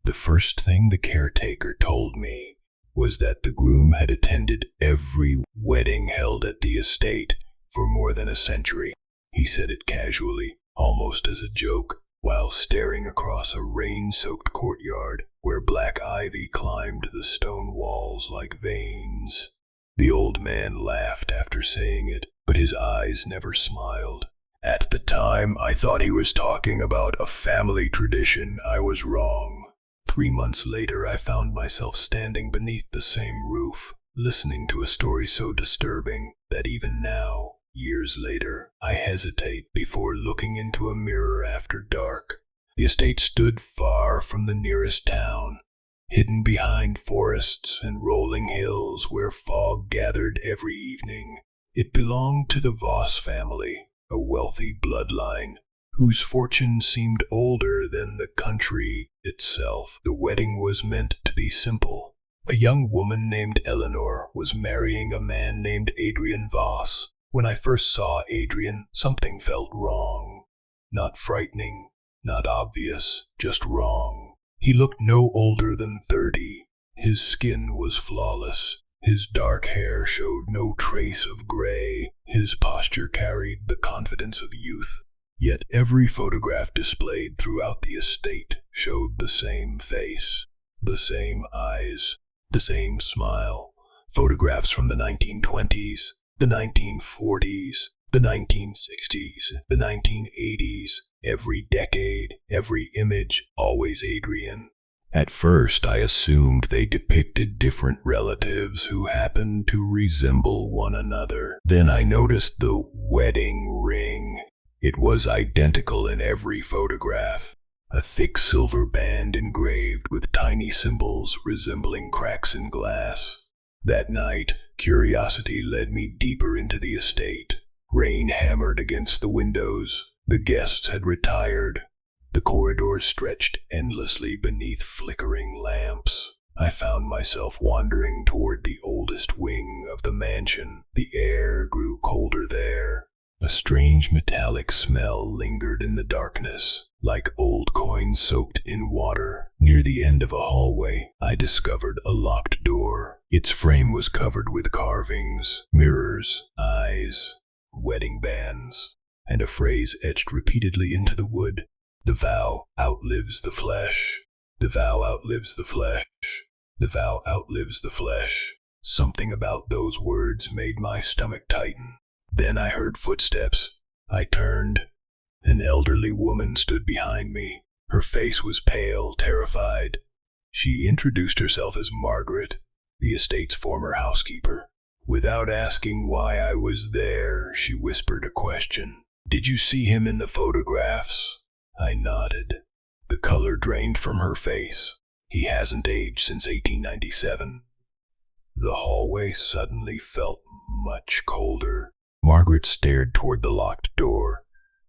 The first thing the caretaker told me was that the groom had attended every wedding held at the estate for more than a century. He said it casually, almost as a joke, while staring across a rain-soaked courtyard where black ivy climbed the stone walls like veins. The old man laughed after saying it, but his eyes never smiled. At the time, I thought he was talking about a family tradition. I was wrong. 3 months later, I found myself standing beneath the same roof, listening to a story so disturbing that even now, years later, I hesitate before looking into a mirror after dark. The estate stood far from the nearest town, hidden behind forests and rolling hills where fog gathered every evening. It belonged to the Voss family, a wealthy bloodline whose fortune seemed older than the country itself. The wedding was meant to be simple. A young woman named Eleanor was marrying a man named Adrian Voss. When I first saw Adrian, something felt wrong. Not frightening, not obvious, just wrong. He looked no older than 30. His skin was flawless. His dark hair showed no trace of gray. His posture carried the confidence of youth. Yet every photograph displayed throughout the estate showed the same face, the same eyes, the same smile. Photographs from the 1920s, the 1940s, the 1960s, the 1980s, every decade, every image, always Adrian. At first, I assumed they depicted different relatives who happened to resemble one another. Then I noticed the wedding ring. It was identical in every photograph. A thick silver band engraved with tiny symbols resembling cracks in glass. That night, curiosity led me deeper into the estate. Rain hammered against the windows. The guests had retired. The corridors stretched endlessly beneath flickering lamps. I found myself wandering toward the oldest wing of the mansion. The air grew colder there. A strange metallic smell lingered in the darkness, like old coins soaked in water. Near the end of a hallway, I discovered a locked door. Its frame was covered with carvings, mirrors, eyes, wedding bands, and a phrase etched repeatedly into the wood. The vow outlives the flesh. The vow outlives the flesh. The vow outlives the flesh. Something about those words made my stomach tighten. Then I heard footsteps. I turned. An elderly woman stood behind me. Her face was pale, terrified. She introduced herself as Margaret, the estate's former housekeeper. Without asking why I was there, she whispered a question. "Did you see him in the photographs?" I nodded. The color drained from her face. "He hasn't aged since 1897. The hallway suddenly felt much colder. Margaret stared toward the locked door.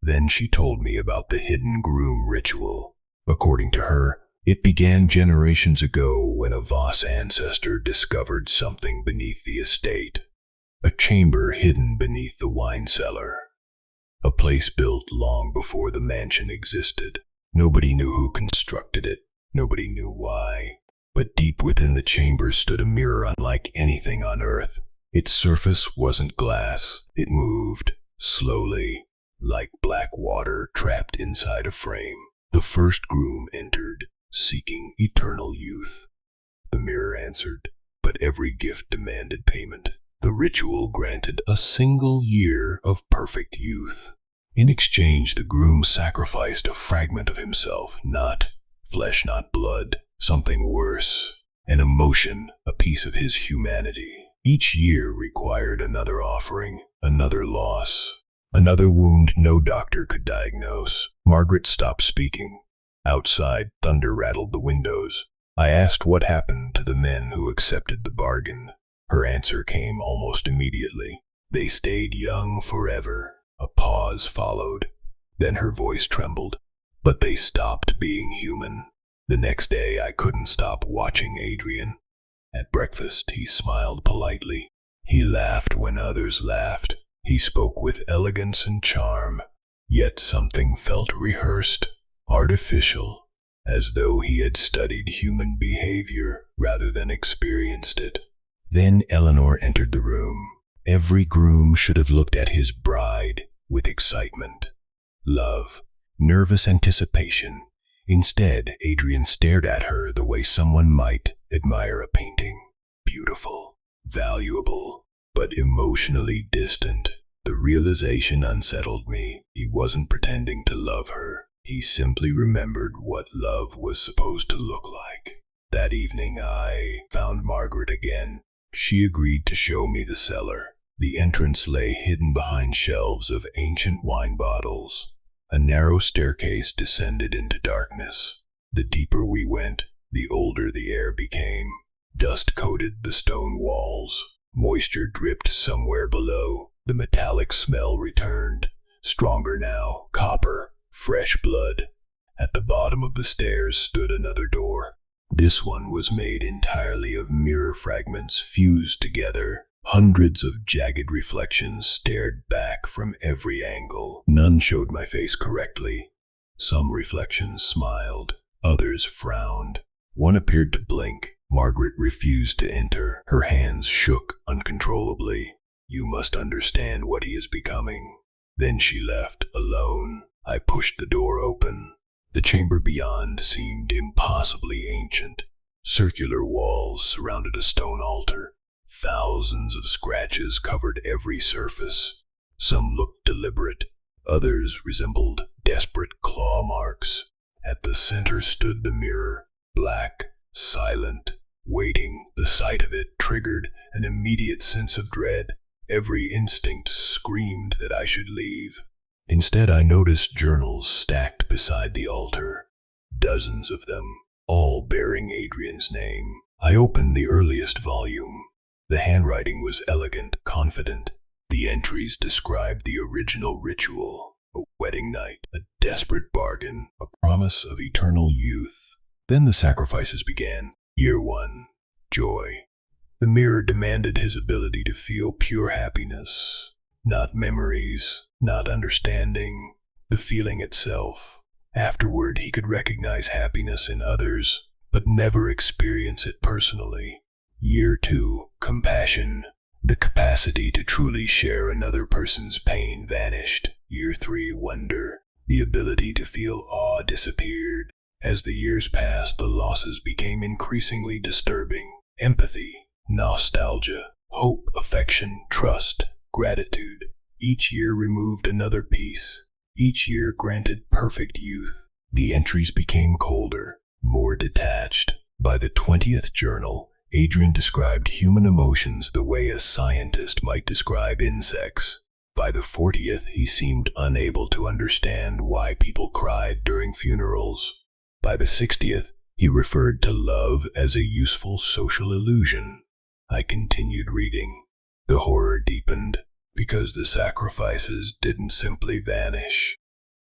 Then she told me about the hidden groom ritual. According to her, it began generations ago when a Voss ancestor discovered something beneath the estate. A chamber hidden beneath the wine cellar. A place built long before the mansion existed. Nobody knew who constructed it. Nobody knew why. But deep within the chamber stood a mirror unlike anything on Earth. Its surface wasn't glass. It moved, slowly, like black water trapped inside a frame. The first groom entered, seeking eternal youth. The mirror answered, but every gift demanded payment. The ritual granted a single year of perfect youth. In exchange, the groom sacrificed a fragment of himself, not flesh, not blood, something worse, an emotion, a piece of his humanity. Each year required another offering, another loss, another wound no doctor could diagnose. Margaret stopped speaking. Outside, thunder rattled the windows. I asked what happened to the men who accepted the bargain. Her answer came almost immediately. They stayed young forever. A pause followed. Then her voice trembled. But they stopped being human. The next day, I couldn't stop watching Adrian. At breakfast, he smiled politely. He laughed when others laughed. He spoke with elegance and charm. Yet something felt rehearsed, artificial. as though he had studied human behavior rather than experienced it. Then Eleanor entered the room. Every groom should have looked at his bride with excitement, love, nervous anticipation. Instead, Adrian stared at her the way someone might admire a painting. Beautiful, valuable, but emotionally distant. The realization unsettled me. He wasn't pretending to love her. He simply remembered what love was supposed to look like. That evening, I found Margaret again. She agreed to show me the cellar. The entrance lay hidden behind shelves of ancient wine bottles. A narrow staircase descended into darkness. The deeper we went, the older the air became. Dust coated the stone walls. Moisture dripped somewhere below. The metallic smell returned. Stronger now, copper, fresh blood. At the bottom of the stairs stood another door. This one was made entirely of mirror fragments fused together. Hundreds of jagged reflections stared back from every angle. None showed my face correctly. Some reflections smiled, others frowned. One appeared to blink. Margaret refused to enter. Her hands shook uncontrollably. You must understand what he is becoming. Then she left, alone. I pushed the door open. The chamber beyond seemed impossibly ancient. Circular walls surrounded a stone altar. Thousands of scratches covered every surface. Some looked deliberate. Others resembled desperate claw marks. At the center stood the mirror, black, silent, waiting. The sight of it triggered an immediate sense of dread. Every instinct screamed that I should leave. Instead, I noticed journals stacked beside the altar. Dozens of them, all bearing Adrian's name. I opened the earliest volume. The handwriting was elegant, confident. The entries described the original ritual, a wedding night, a desperate bargain, a promise of eternal youth. Then the sacrifices began. Year 1, joy. The mirror demanded his ability to feel pure happiness, not memories, not understanding, the feeling itself. Afterward, he could recognize happiness in others, but never experience it personally. Year 2, compassion. The capacity to truly share another person's pain vanished. Year 3, wonder. The ability to feel awe disappeared. As the years passed, the losses became increasingly disturbing. Empathy, nostalgia, hope, affection, trust, gratitude. Each year removed another piece. Each year granted perfect youth. The entries became colder, more detached. By the 20th journal, Adrian described human emotions the way a scientist might describe insects. By the 40th, he seemed unable to understand why people cried during funerals. By the 60th, he referred to love as a useful social illusion. I continued reading. The horror deepened, because the sacrifices didn't simply vanish.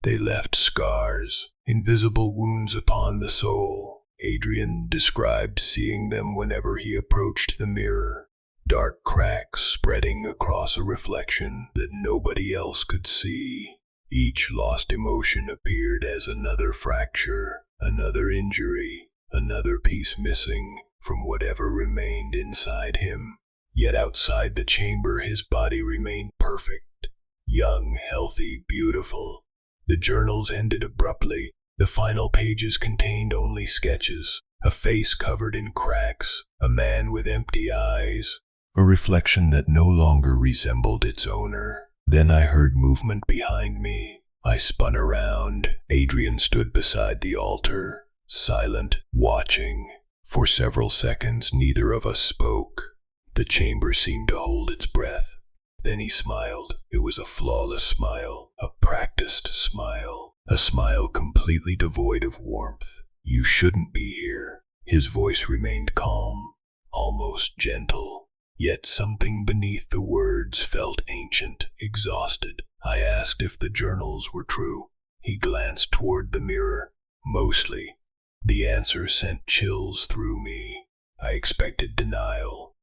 They left scars, invisible wounds upon the soul. Adrian described seeing them whenever he approached the mirror, dark cracks spreading across a reflection that nobody else could see. Each lost emotion appeared as another fracture, another injury, another piece missing from whatever remained inside him. Yet outside the chamber, his body remained perfect, young, healthy, beautiful. The journals ended abruptly. The final pages contained only sketches, a face covered in cracks, a man with empty eyes, a reflection that no longer resembled its owner. Then I heard movement behind me. I spun around. Adrian stood beside the altar, silent, watching. For several seconds, neither of us spoke. The chamber seemed to hold its breath. Then he smiled. It was a flawless smile, a practiced smile. A smile completely devoid of warmth. You shouldn't be here. His voice remained calm, almost gentle. Yet something beneath the words felt ancient, exhausted. I asked if the journals were true. He glanced toward the mirror. Mostly. The answer sent chills through me. I expected denial,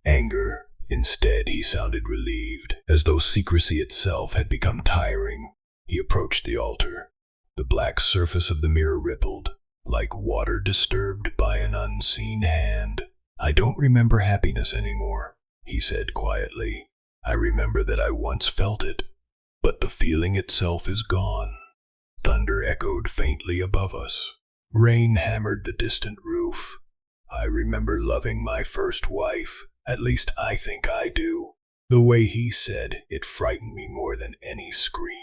anger. Instead, he sounded relieved, as though secrecy itself had become tiring. He approached the altar. The black surface of the mirror rippled. like water disturbed by an unseen hand. "I don't remember happiness anymore," he said quietly. "I remember that I once felt it, but the feeling itself is gone." Thunder echoed faintly above us. Rain hammered the distant roof. "I remember loving my first wife. At least I think I do." The way he said it frightened me more than any scream.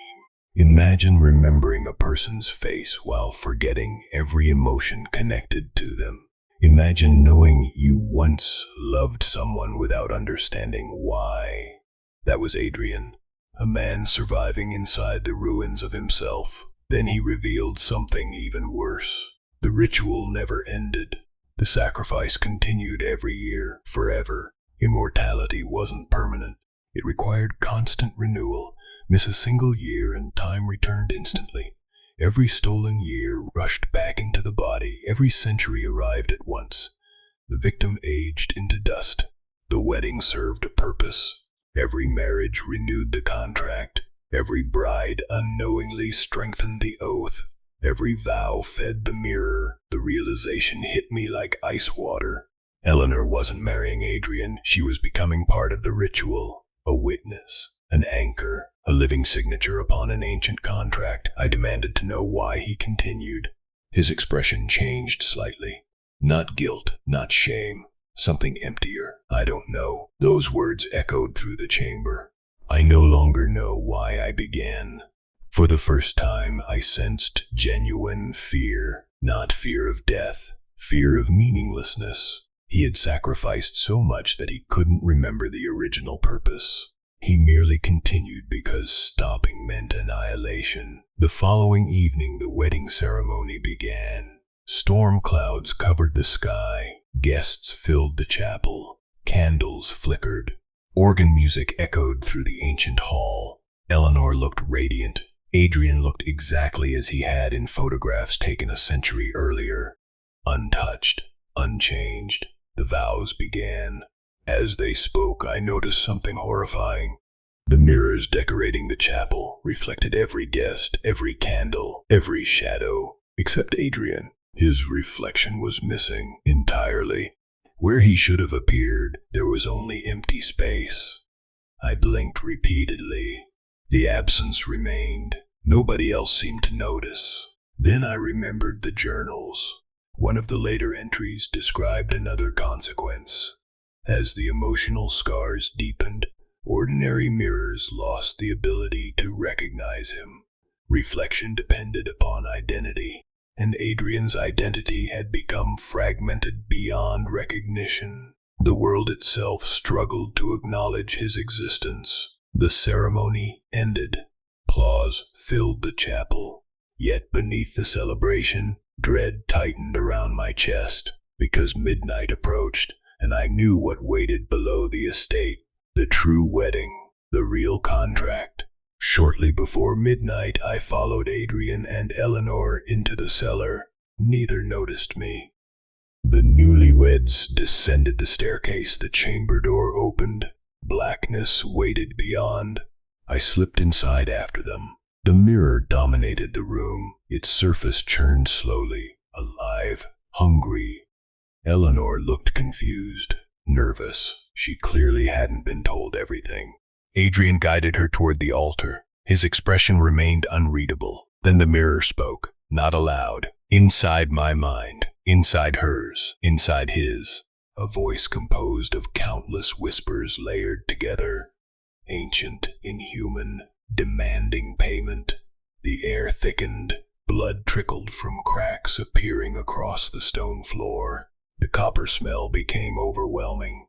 Imagine remembering a person's face while forgetting every emotion connected to them. Imagine knowing you once loved someone without understanding why. That was Adrian, a man surviving inside the ruins of himself. Then he revealed something even worse. The ritual never ended. The sacrifice continued every year, forever. Immortality wasn't permanent. It required constant renewal. Miss a single year and time returned instantly. Every stolen year rushed back into the body. Every century arrived at once. The victim aged into dust. The wedding served a purpose. Every marriage renewed the contract. Every bride unknowingly strengthened the oath. Every vow fed the mirror. The realization hit me like ice water. Eleanor wasn't marrying Adrian. She was becoming part of the ritual. A witness, an anchor, a living signature upon an ancient contract. I demanded to know why he continued. His expression changed slightly. Not guilt, not shame. Something emptier. "I don't know." Those words echoed through the chamber. I no longer know why I began. For the first time, I sensed genuine fear. Not fear of death, fear of meaninglessness. He had sacrificed so much that he couldn't remember the original purpose. He merely continued because stopping meant annihilation. The following evening, the wedding ceremony began. Storm clouds covered the sky. Guests filled the chapel. Candles flickered. Organ music echoed through the ancient hall. Eleanor looked radiant. Adrian looked exactly as he had in photographs taken a century earlier. Untouched, unchanged. The vows began. As they spoke, I noticed something horrifying. The mirrors decorating the chapel reflected every guest, every candle, every shadow, except Adrian. His reflection was missing entirely. Where he should have appeared, there was only empty space. I blinked repeatedly. The absence remained. Nobody else seemed to notice. Then I remembered the journals. One of the later entries described another consequence. As the emotional scars deepened, ordinary mirrors lost the ability to recognize him. Reflection depended upon identity, and Adrian's identity had become fragmented beyond recognition. The world itself struggled to acknowledge his existence. The ceremony ended. Applause filled the chapel. Yet beneath the celebration, dread tightened around my chest, because midnight approached, and I knew what waited below the estate. The true wedding, the real contract. Shortly before midnight, I followed Adrian and Eleanor into the cellar. Neither noticed me. The newlyweds descended the staircase. The chamber door opened. Blackness waited beyond. I slipped inside after them. The mirror dominated the room. Its surface churned slowly, alive, hungry. Eleanor looked confused, nervous. She clearly hadn't been told everything. Adrian guided her toward the altar. His expression remained unreadable. Then the mirror spoke, not aloud. Inside my mind, inside hers, inside his. A voice composed of countless whispers layered together. Ancient, inhuman, demanding payment. The air thickened. Blood trickled from cracks appearing across the stone floor. The copper smell became overwhelming.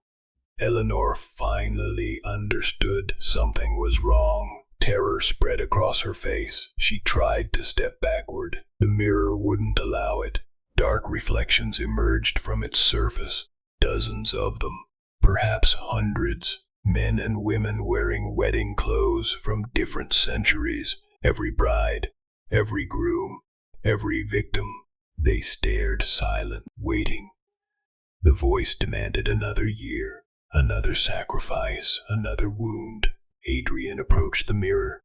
Eleanor finally understood something was wrong. Terror spread across her face. She tried to step backward. The mirror wouldn't allow it. Dark reflections emerged from its surface. Dozens of them, perhaps hundreds. Men and women wearing wedding clothes from different centuries. Every bride, every groom, every victim. They stared silent, waiting. The voice demanded another year, another sacrifice, another wound. Adrian approached the mirror.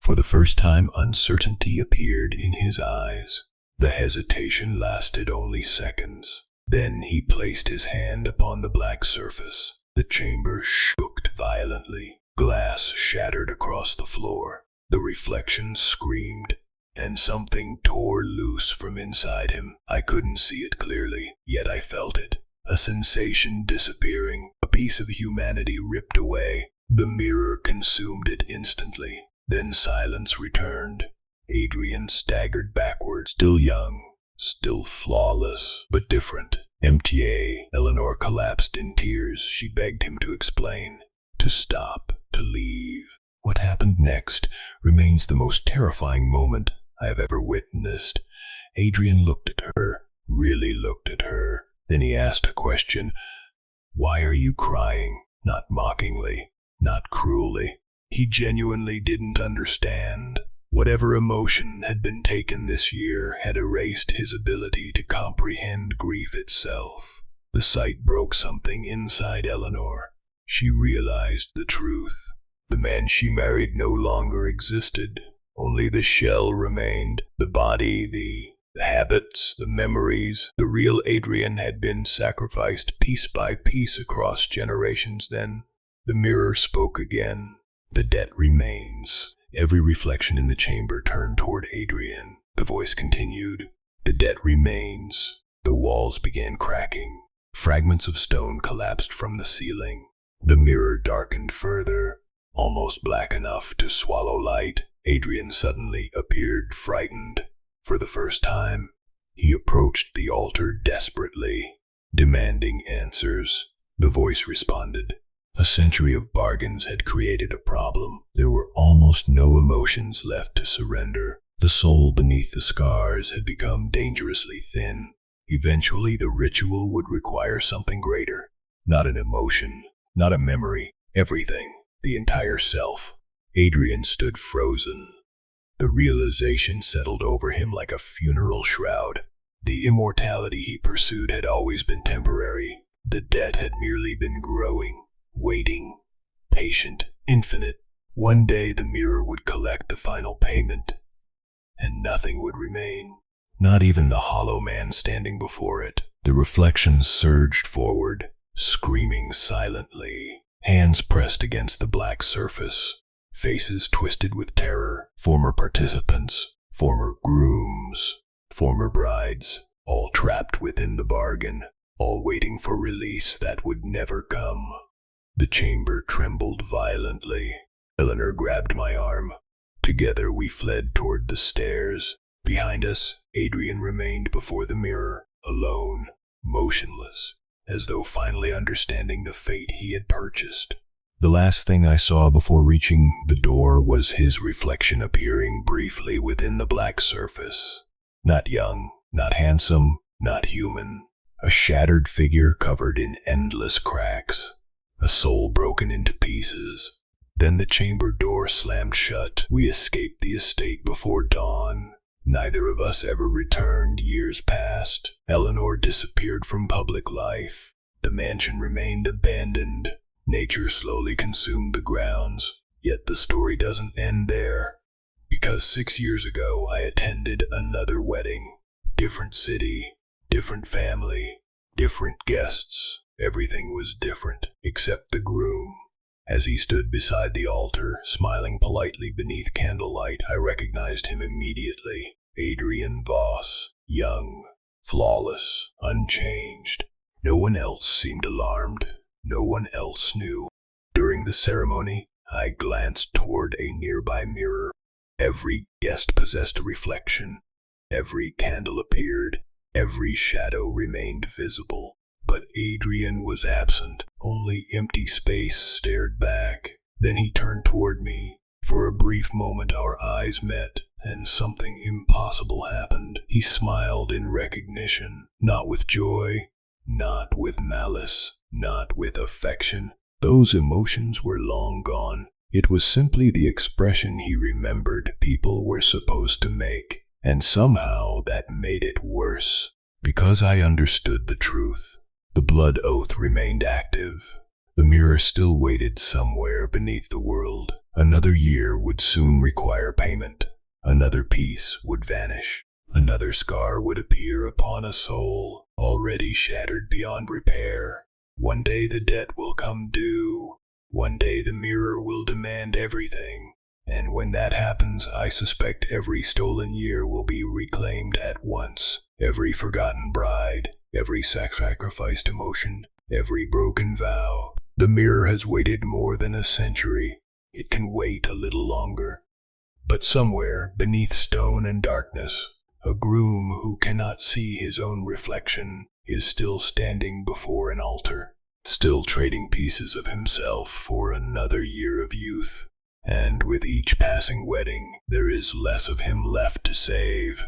For the first time, uncertainty appeared in his eyes. The hesitation lasted only seconds. Then he placed his hand upon the black surface. The chamber shook violently. Glass shattered across the floor. The reflection screamed, and something tore loose from inside him. I couldn't see it clearly, yet I felt it. A sensation disappearing, a piece of humanity ripped away. The mirror consumed it instantly. Then silence returned. Adrian staggered backward, still young, still flawless, but different. Empty. Eleanor collapsed in tears. She begged him to explain, to stop, to leave. What happened next remains the most terrifying moment I have ever witnessed. Adrian looked at her, really looked at her. Then he asked a question. "Why are you crying?" Not mockingly, not cruelly. He genuinely didn't understand. Whatever emotion had been taken this year had erased his ability to comprehend grief itself. The sight broke something inside Eleanor. She realized the truth. The man she married no longer existed. Only the shell remained. The body, the habits, the memories. The real Adrian had been sacrificed piece by piece across generations. Then the mirror spoke again. "The debt remains." Every reflection in the chamber turned toward Adrian. The voice continued, "The debt remains." The walls began cracking. Fragments of stone collapsed from the ceiling. The mirror darkened further, almost black enough to swallow light. Adrian suddenly appeared frightened. For the first time, he approached the altar desperately, demanding answers. The voice responded. A century of bargains had created a problem. There were almost no emotions left to surrender. The soul beneath the scars had become dangerously thin. Eventually, the ritual would require something greater. Not an emotion, not a memory, everything, the entire self. Adrian stood frozen. The realization settled over him like a funeral shroud. The immortality he pursued had always been temporary. The debt had merely been growing. Waiting, patient, infinite. One day the mirror would collect the final payment, and nothing would remain. Not even the hollow man standing before it. The reflections surged forward, screaming silently. Hands pressed against the black surface. Faces twisted with terror. Former participants, former grooms, former brides, all trapped within the bargain, all waiting for release that would never come. The chamber trembled violently. Eleanor grabbed my arm. Together we fled toward the stairs. Behind us, Adrian remained before the mirror, alone, motionless, as though finally understanding the fate he had purchased. The last thing I saw before reaching the door was his reflection appearing briefly within the black surface. Not young, not handsome, not human. A shattered figure covered in endless cracks. A soul broken into pieces. Then the chamber door slammed shut. We escaped the estate before dawn. Neither of us ever returned. Years passed. Eleanor disappeared from public life. The mansion remained abandoned. Nature slowly consumed the grounds. Yet the story doesn't end there. Because 6 years ago I attended another wedding. Different city, different family, different guests. Everything was different, except the groom. As he stood beside the altar, smiling politely beneath candlelight, I recognized him immediately. Adrian Voss, young, flawless, unchanged. No one else seemed alarmed. No one else knew. During the ceremony, I glanced toward a nearby mirror. Every guest possessed a reflection. Every candle appeared. Every shadow remained visible. But Adrian was absent. Only empty space stared back. Then he turned toward me. For a brief moment our eyes met, and something impossible happened. He smiled in recognition, not with joy, not with malice, not with affection. Those emotions were long gone. It was simply the expression he remembered people were supposed to make, and somehow that made it worse. Because I understood the truth. The blood oath remained active. The mirror still waited somewhere beneath the world. Another year would soon require payment. Another piece would vanish. Another scar would appear upon a soul already shattered beyond repair. One day the debt will come due. One day the mirror will demand everything. And when that happens, I suspect every stolen year will be reclaimed at once. Every forgotten bride, every sacrificed emotion, every broken vow. The mirror has waited more than a century. It can wait a little longer. But somewhere, beneath stone and darkness, a groom who cannot see his own reflection is still standing before an altar, still trading pieces of himself for another year of youth. And with each passing wedding, there is less of him left to save.